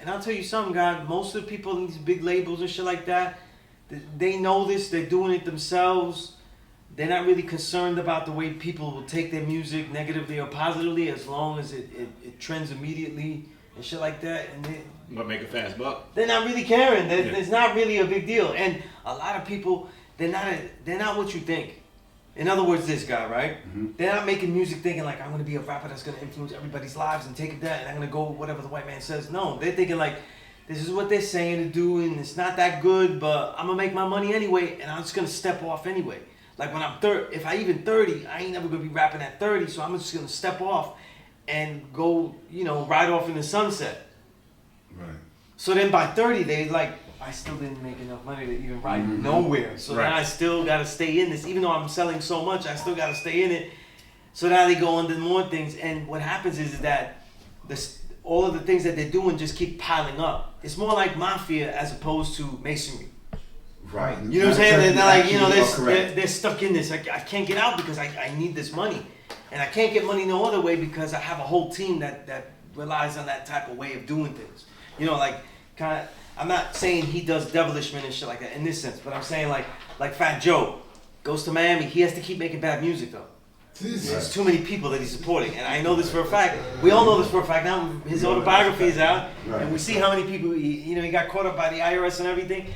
And I'll tell you something, God. Most of the people in these big labels and shit like that, they know this. They're doing it themselves. They're not really concerned about the way people will take their music negatively or positively, as long as it trends immediately and shit like that. And but make a fast buck. they're not really caring. It's not really a big deal. And a lot of people, they're not what you think. In other words, this guy, right? Mm-hmm. They're not making music thinking like, I'm going to be a rapper that's going to influence everybody's lives and take it that, and I'm going to go whatever the white man says. No, they're thinking like, this is what they're saying to do, and it's not that good, but I'm going to make my money anyway, and I'm just going to step off anyway. Like when I'm 30, if I even 30, I ain't never going to be rapping at 30, so I'm just going to step off and go, ride off in the sunset. Right. So then by 30, they like, I still didn't make enough money to even ride nowhere. So now I still got to stay in this. Even though I'm selling so much, I still got to stay in it. So now they go into more things. And what happens is that all of the things that they're doing just keep piling up. It's more like mafia as opposed to masonry. Right. You know what I'm saying? They're like, they're stuck in this. I can't get out because I need this money. And I can't get money no other way because I have a whole team that relies on that type of way of doing things. I'm not saying he does devilishment and shit like that in this sense, but I'm saying like Fat Joe goes to Miami, he has to keep making bad music though. There's too many people that he's supporting, and I know this for a fact. We all know this for a fact. Now his autobiography is out, and we see how many people he got caught up by the IRS and everything.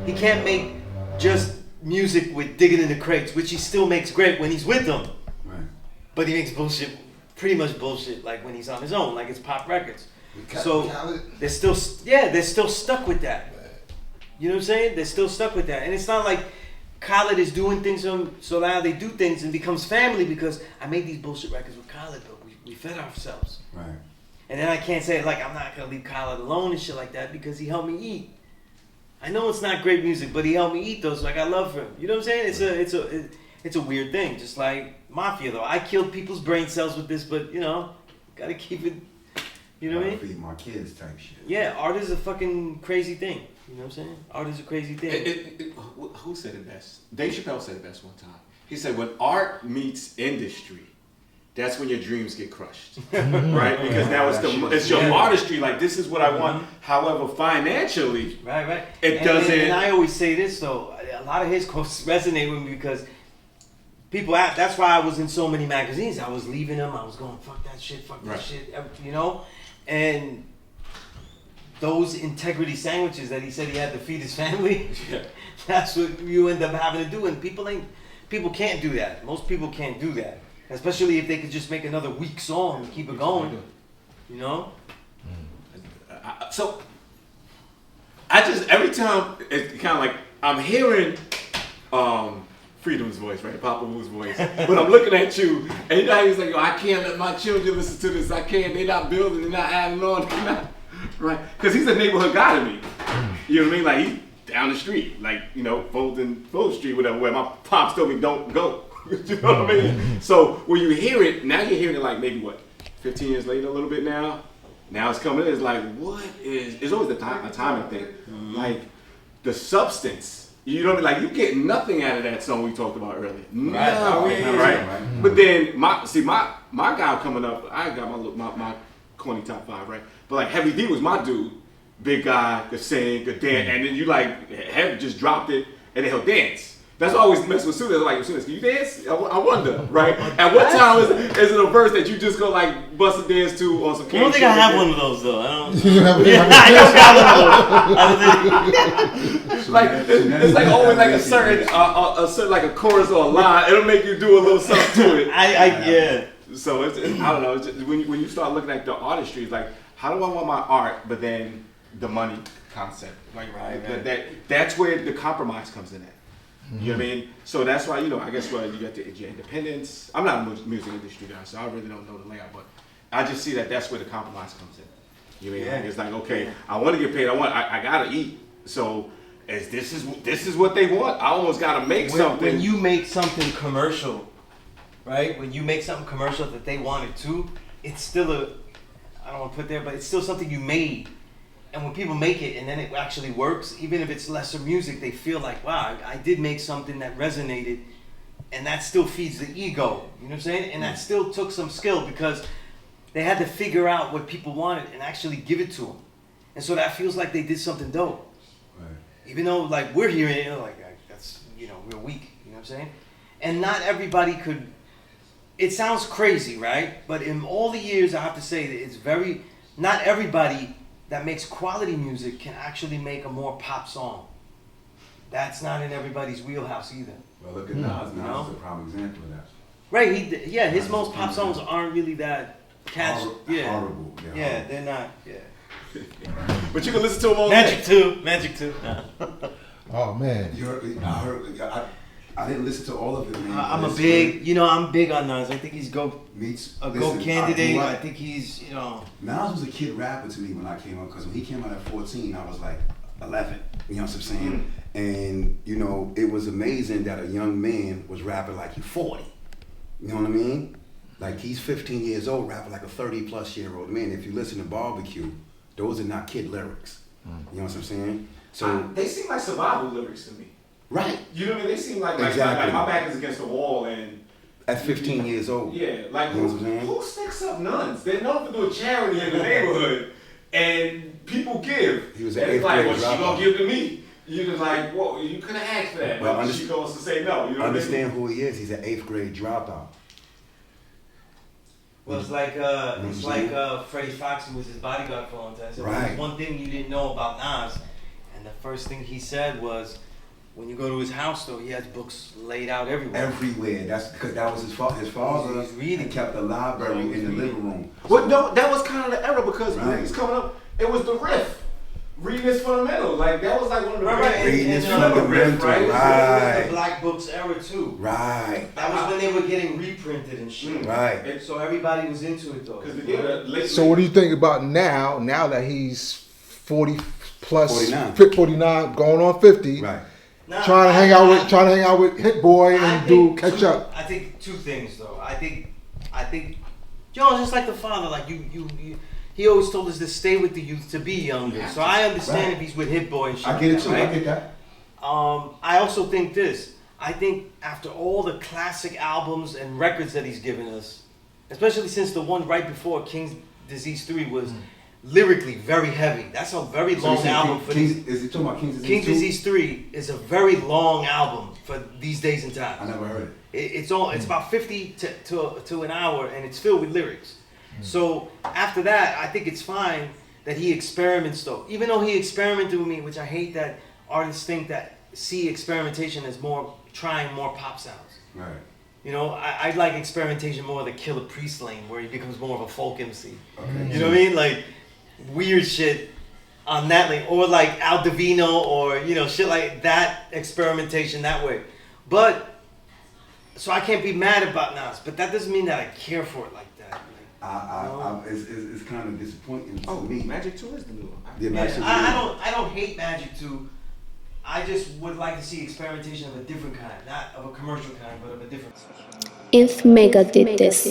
He can't make just music with digging in the crates, which he still makes great when he's with them. Right. But he makes bullshit, pretty much bullshit, like when he's on his own, like it's pop records. So they're still stuck with that. You know what I'm saying? They're still stuck with that, and it's not like Khaled is doing things so now they do things and becomes family because I made these bullshit records with Khaled, but we fed ourselves. Right. And then I can't say like I'm not gonna leave Khaled alone and shit like that because he helped me eat. I know it's not great music, but he helped me eat though, so I got love for him. You know what I'm saying? It's a weird thing, just like mafia though. I killed people's brain cells with this, but gotta keep it. You know what I mean? Feed my kids type shit. Yeah, art is a fucking crazy thing. You know what I'm saying? Art is a crazy thing. Who said it best? Dave Chappelle said it best one time. He said, when art meets industry, that's when your dreams get crushed. Right? Because now it's your artistry. Like, this is what I want. However, financially, right. It doesn't. And I always say this, though. A lot of his quotes resonate with me because that's why I was in so many magazines. I was leaving them. I was going, fuck that shit, And those integrity sandwiches that he said he had to feed his family, that's what you end up having to do. And people can't do that. Most people can't do that. Especially if they could just make another weak song and keep it going. So, every time, it's kind of like, I'm hearing Freedom's voice, right? Papa Wu's voice. But I'm looking at you, and you know how he's like, I can't let my children listen to this. I can't. They're not building. They're not adding on. Right? Because he's a neighborhood guy to me. You know what I mean? Like, he's down the street, like, Fulton Street, whatever, where my pops told me don't go. You know what I mean? So when you hear it, now you're hearing it like maybe 15 years later, a little bit now. Now it's coming in. It's like, it's always a timing thing. Like, the substance. You know what I mean? Like, you get nothing out of that song we talked about earlier. Right? But then, my guy coming up, I got my corny top 5, right? But like, Heavy D was my dude. Big guy, could sing, could dance, and then you like, Heavy just dropped it, and then he'll dance. That's why I always mess with Sunas. Like, Sunas, can you dance? I wonder, right? At what time is it a verse that you just go like bust a dance to on some? I don't think I have one of those though. I don't. I don't got one of those. Like it's like always like a certain like a chorus or a line. It'll make you do a little something to it. Yeah. So it's I don't know. It's just, when you start looking at the artistry, it's like, how do I want my art, but then the money concept, like that's where the compromise comes in at. You know what I mean? So that's why, I guess you got your independence. I'm not a music industry guy, so I really don't know the layout, but I just see that's where the compromise comes in. You know what I mean? It's like, okay, I want to get paid. I gotta eat. So as this is what they want. I almost gotta make something. When you make something commercial, right? When you make something commercial that they wanted to, it's still I don't want to put there, but it's still something you made. And when people make it and then it actually works, even if it's lesser music, they feel like, wow, I did make something that resonated, and that still feeds the ego. You know what I'm saying? And that still took some skill because they had to figure out what people wanted and actually give it to them. And so that feels like they did something dope. Right. Even though like we're hearing it, like that's, you know, we're weak, you know what I'm saying? And not everybody could, it sounds crazy, right? But in all the years, I have to say that it's very, not everybody that makes quality music can actually make a more pop song. That's not in everybody's wheelhouse either. Well, look at Nas. You Nas know? is a prime example of that. Right, his Nas most is pop songs aren't really that catchy. Horrible. Yeah, they're not, But you can listen to them all Magic day. 2, Magic 2. Oh man. I didn't listen to all of it, man. I'm It's I'm big on Nas. I think he's meets a listen, GOAT candidate. you know I what? think he's, you know. Nas was a kid rapper to me when I came up, because when he came out at 14, I was like 11. You know what I'm saying? And you know, it was amazing that a young man was rapping like he's 40. You know what I mean? Like he's 15 years old, rapping like a 30-plus-year-old man. If you listen to Barbecue, those are not kid lyrics. You know what I'm saying? So They seem like survival lyrics to me. right You know what I mean? They seem like Exactly. my back is against the wall and at 15 years old. yeah, like You know what I'm saying? who sticks up nuns? They're known for doing charity in the neighborhood, and people give. He was an and it's eighth like, grade well, she dropout. gonna give to me. You just like, whoa, you couldn't ask for that. Well, But she goes to say no. You know Understand who he is. He's an 8th grade dropout. Well, it's like Freddie Fox, who was his bodyguard for a long time. So Right. there's one thing you didn't know about Nas, and the first thing he said was, when you go to his house, though, he has books laid out everywhere. Everywhere. That's because that was his father. He's reading. He kept the library He's in the reading. living room. Well, no, that was kind of the era because when Right. he was coming up, it was the riff. Reading is fundamental. Like that was like one of the Right. Reading is And, fundamental, It was right? the Black Books era too. Right. That was when they were getting reprinted and shit. Right. So everybody was into it though. So what do you think about now that he's 40 plus 49. 49 going on 50, Right. Nah, trying to hang out with Hit Boy and do catch up. I think two things though. I think, Joe, just like the father, like you he always told us to stay with the youth, to be younger. So I understand Right. if he's with Hit Boy and shit. I get it like too. that, I right? get that. I also think this. I think after all the classic albums and records that he's given us, especially since the one right before King's Disease 3 was lyrically very heavy. That's a very So you long say album for these. Is he talking about King's Disease? King's 2? Disease 3 is a very long album for these days and times. I never heard it. It's about 50 to an hour, and it's filled with lyrics. So after that, I think it's fine that he experiments though. Even though he experimented with me, which I hate that artists think that see experimentation as trying more pop sounds. Right. You know, I like experimentation more the Killer Priest lane, where he becomes more of a folk MC. Okay. You know what I mean? Like weird shit on that lane, or like Al Divino, or you know, shit like that. Experimentation that way, but so I can't be mad about Nas, but that doesn't mean that I care for it like that. It's kind of disappointing to Oh, me. Magic 2 is the new one. Yeah, Yeah, Magic I don't hate Magic 2. I just would like to see experimentation of a different kind, not of a commercial kind, but of a different kind. If Mega did this.